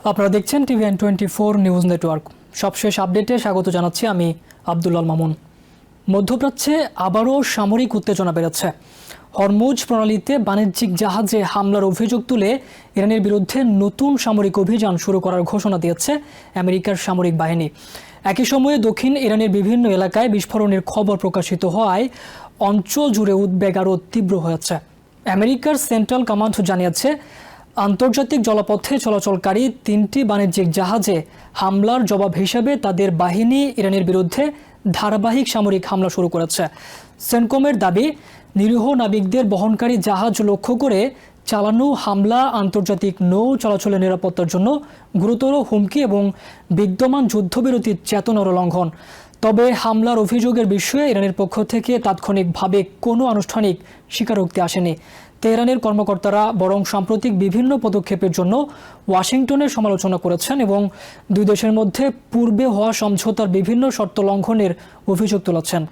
আপনারা দেখছেন TVN24 news network. সবশেষ আপডেটে স্বাগত জানাচ্ছি আমি আব্দুল্লাল মামুন। মধ্যপ্রাচ্যে আবারও সামরিক উত্তেজনা বেড়েছে। হরমুজ প্রণালীতে বাণিজ্যিক জাহাজে হামলার অভিযোগ তুলে ইরানের বিরুদ্ধে নতুন সামরিক অভিযান শুরু করার ঘোষণা দিয়েছে আমেরিকার সামরিক বাহিনী। একই সময়ে দক্ষিণ ইরানের বিভিন্ন এলাকায় বিস্ফোরণের খবর প্রকাশিত হওয়ায় অঞ্চল জুড়ে উদ্বেগ আরও তীব্র হয়েছে। আমেরিকার সেন্ট্রাল কমান্ড জানিয়েছে, আন্তর্জাতিক জলপথে চলাচলকারী 3টি বাণিজ্যিক জাহাজে হামলার জবাব হিসেবে তাদের বাহিনী ইরানের বিরুদ্ধে ধারাবাহিক সামরিক হামলা শুরু করেছে। সেনকমের দাবি, নিরীহ নাবিকদের বহনকারী জাহাজ লক্ষ্য করে চালানো হামলা আন্তর্জাতিক নৌ চলাচলের নিরাপত্তার জন্য গুরুতর হুমকি এবং বিদ্যমান যুদ্ধবিরতির চেতনার লঙ্ঘন। তবে হামলার অভিযোগের বিষয়ে ইরানের পক্ষ থেকে তাৎক্ষণিকভাবে কোনো আনুষ্ঠানিক স্বীকারোক্তি আসেনি। তেহরানের কর্মকর্তারা বরং সাম্প্রতিক বিভিন্ন পদক্ষেপের জন্য ওয়াশিংটনের সমালোচনা করেছেন এবং দুই দেশের মধ্যে পূর্বে হওয়া সমঝোতার বিভিন্ন শর্ত লঙ্ঘনের অভিযোগ তুলেছেন।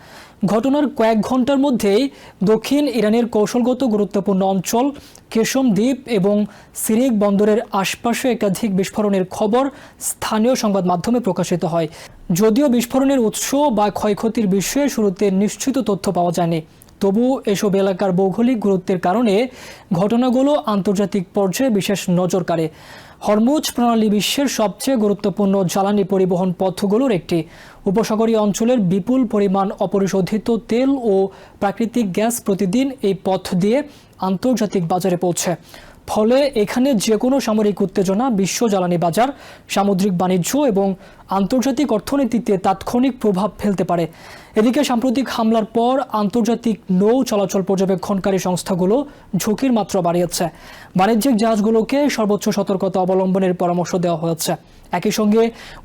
ঘটনার কয়েক ঘন্টার মধ্যেই দক্ষিণ ইরানের কৌশলগত গুরুত্বপূর্ণ অঞ্চল কেশম দ্বীপ এবং সিরিক বন্দরের আশপাশে একাধিক বিস্ফোরণের খবর স্থানীয় সংবাদ মাধ্যমে প্রকাশিত হয়। যদিও বিস্ফোরণের উৎস বা ক্ষয়ক্ষতির বিষয়ে শুরুতে নিশ্চিত তথ্য পাওয়া যায়নি, তবু এসব এলাকার ভৌগোলিক গুরুত্বের কারণে ঘটনাগুলো আন্তর্জাতিক পর্যায়ে বিশেষ নজর কাড়ে। হরমুজ প্রণালী বিশ্বের সবচেয়ে গুরুত্বপূর্ণ জ্বালানি পরিবহন পথগুলোর একটি। উপসাগরীয় অঞ্চলের বিপুল পরিমাণ অপরিশোধিত তেল ও প্রাকৃতিক গ্যাস প্রতিদিন এই পথ দিয়ে আন্তর্জাতিক বাজারে পৌঁছে। ফলে এখানে যে কোনো সামরিক উত্তেজনা বিশ্ব জ্বালানি বাজার, সামুদ্রিক বাণিজ্য এবং আন্তর্জাতিক অর্থনীতিতে তাৎক্ষণিক প্রভাব ফেলতে পারে। এদিকে সাম্প্রতিক হামলার পর আন্তর্জাতিক নৌ চলাচল পর্যবেক্ষণকারী সংস্থাগুলো ঝুঁকির মাত্রা বাড়িয়েছে। বাণিজ্যিক জাহাজগুলোকে সর্বোচ্চ সতর্কতা অবলম্বনের পরামর্শ দেওয়া হয়েছে। একই সঙ্গে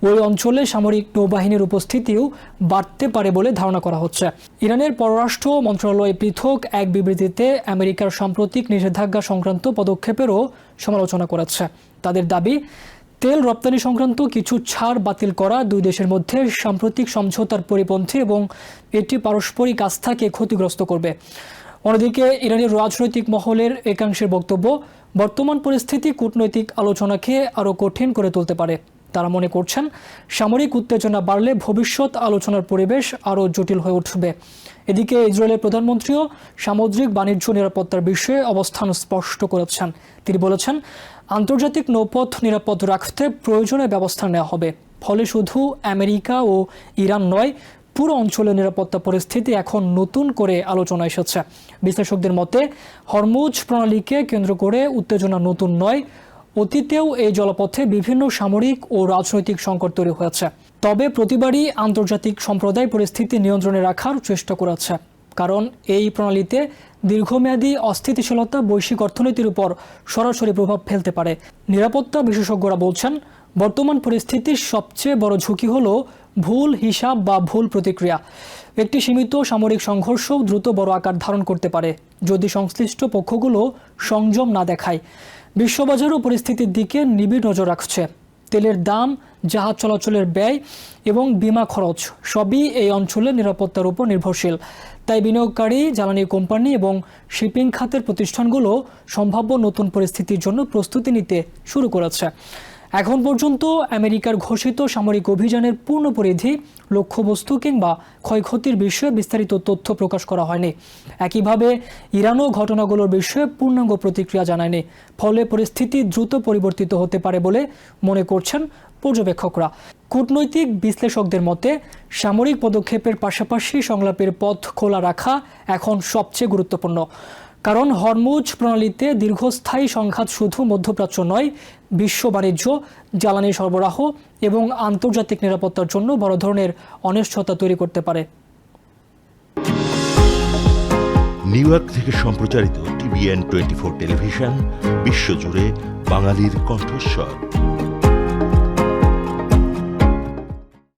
ওই অঞ্চলে সামরিক নৌবাহিনীর উপস্থিতিও বাড়তে পারে বলে ধারণা করা হচ্ছে। ইরানের পররাষ্ট্র মন্ত্রণালয় পৃথক এক বিবৃতিতে আমেরিকার সাম্প্রতিক নিষেধাজ্ঞা সংক্রান্ত পদক্ষেপেরও সমালোচনা করেছে। তাদের দাবি, তেল রপ্তানি সংক্রান্ত কিছু ছাড় বাতিল করা দুই দেশের মধ্যে সাম্প্রতিক সমঝোতার পরিপন্থী এবং এটি পারস্পরিক আস্থাকে ক্ষতিগ্রস্ত করবে। অন্যদিকে ইরানের রাজনৈতিক মহলের একাংশের বক্তব্য, বর্তমান পরিস্থিতি কূটনৈতিক আলোচনাকে আরও কঠিন করে তুলতে পারে। তারা মনে করছেন, সামরিক উত্তেজনা বাড়লে ভবিষ্যৎ আলোচনার পরিবেশ আরও জটিল হয়ে উঠবে। এদিকে ইসরায়েলের প্রধানমন্ত্রীও সামুদ্রিক বাণিজ্য নিরাপত্তার বিষয়ে অবস্থান স্পষ্ট করেছেন। তিনি বলেছেন, আন্তর্জাতিক নৌপথ নিরাপদ রাখতে প্রয়োজনীয় ব্যবস্থা নেওয়া হবে। ফলে শুধু আমেরিকা ও ইরান নয়, পুরো অঞ্চলের নিরাপত্তা পরিস্থিতি এখন নতুন করে আলোচনা এসেছে। বিশ্লেষকদের মতে, হরমুজ প্রণালীকে কেন্দ্র করে উত্তেজনা নতুন নয়। অতীতেও এই জলপথে বিভিন্ন সামরিক ও রাজনৈতিক সংকট তৈরি হয়েছে। তবে প্রতিবারই আন্তর্জাতিক সম্প্রদায় পরিস্থিতি নিয়ন্ত্রণে রাখার চেষ্টা করেছে, কারণ এই প্রণালীতে দীর্ঘমেয়াদী অস্থিতিশীলতা বৈশ্বিক অর্থনীতির উপর সরাসরি প্রভাব ফেলতে পারে। নিরাপত্তা বিশেষজ্ঞরা বলছেন, বর্তমান পরিস্থিতির সবচেয়ে বড় ঝুঁকি হল ভুল হিসাব বা ভুল প্রতিক্রিয়া। একটি সীমিত সামরিক সংঘর্ষ দ্রুত বড় আকার ধারণ করতে পারে যদি সংশ্লিষ্ট পক্ষগুলো সংযম না দেখায়। বিশ্ববাজারও পরিস্থিতির দিকে নিবিড় নজর রাখছে। তেলের দাম, জাহাজ চলাচলের ব্যয় এবং বিমা খরচ সবই এই অঞ্চলের নিরাপত্তার উপর নির্ভরশীল। তাই বিনিয়োগকারী, জ্বালানি কোম্পানি এবং শিপিং খাতের প্রতিষ্ঠানগুলো সম্ভাব্য নতুন পরিস্থিতির জন্য প্রস্তুতি নিতে শুরু করেছে। এখন পর্যন্ত আমেরিকার ঘোষিত সামরিক অভিযানের পূর্ণ পরিধি, লক্ষ্যবস্তু কিংবা ক্ষয়ক্ষতির বিষয়ে বিস্তারিত তথ্য প্রকাশ করা হয়নি। একইভাবে ইরানও ঘটনাগুলোর বিষয়ে পূর্ণাঙ্গ প্রতিক্রিয়া জানায়নি। ফলে পরিস্থিতি দ্রুত পরিবর্তিত হতে পারে বলে মনে করছেন পর্যবেক্ষকরা। কূটনৈতিক বিশ্লেষকদের মতে, সামরিক পদক্ষেপের পাশাপাশি সংলাপের পথ খোলা রাখা এখন সবচেয়ে গুরুত্বপূর্ণ। কারণ হরমুজ প্রণালীতে দীর্ঘস্থায়ী সংঘাত শুধু মধ্যপ্রাচ্য নয়, বিশ্ব বাণিজ্য, জ্বালানি সরবরাহ এবং আন্তর্জাতিক নিরাপত্তার জন্য বড় ধরনের অনিশ্চয়তা তৈরি করতে পারে। নিউ ইয়র্ক থেকে সম্প্রচারিত TVN24 টেলিভিশন বিশ্বজুড়ে বাঙালির কণ্ঠস্বর।